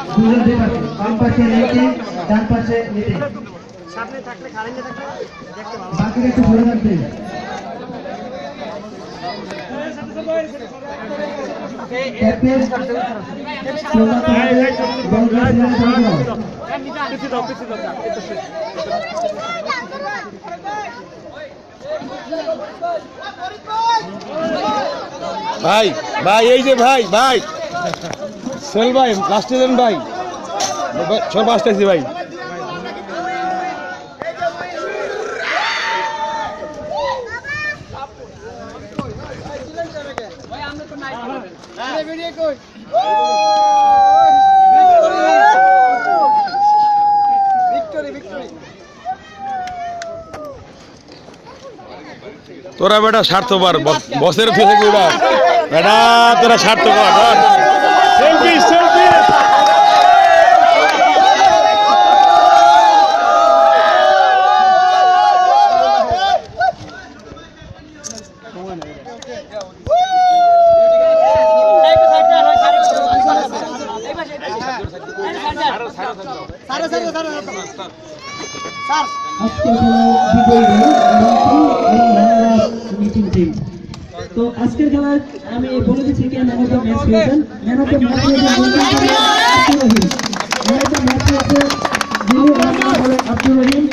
দুজন দুই পাশে, বাম পাশে নিতে, ডান পাশে নিতে। সামনে থাকলে খাড়াইলে থাকলে দেখতে ভালো। বাকিটা একটু ঘুরে রাখবে। ক্যাপ্টেন ভাই ভাই এই যে ভাই ভাই সেল ভাই লাস্টে দেন ভাই সব আসতেছি ভাই তোরা বেটা স্বার্থপর বসের ফেসে বেটা বেটা তোরা স্বার্থপর সেলফি সেলফি তো আজকের খেলা আমি বলে দিচ্ছি কে ম্যান অফ দ্য ম্যাচ পেয়েছেন। Man of the match Abdur Rahim.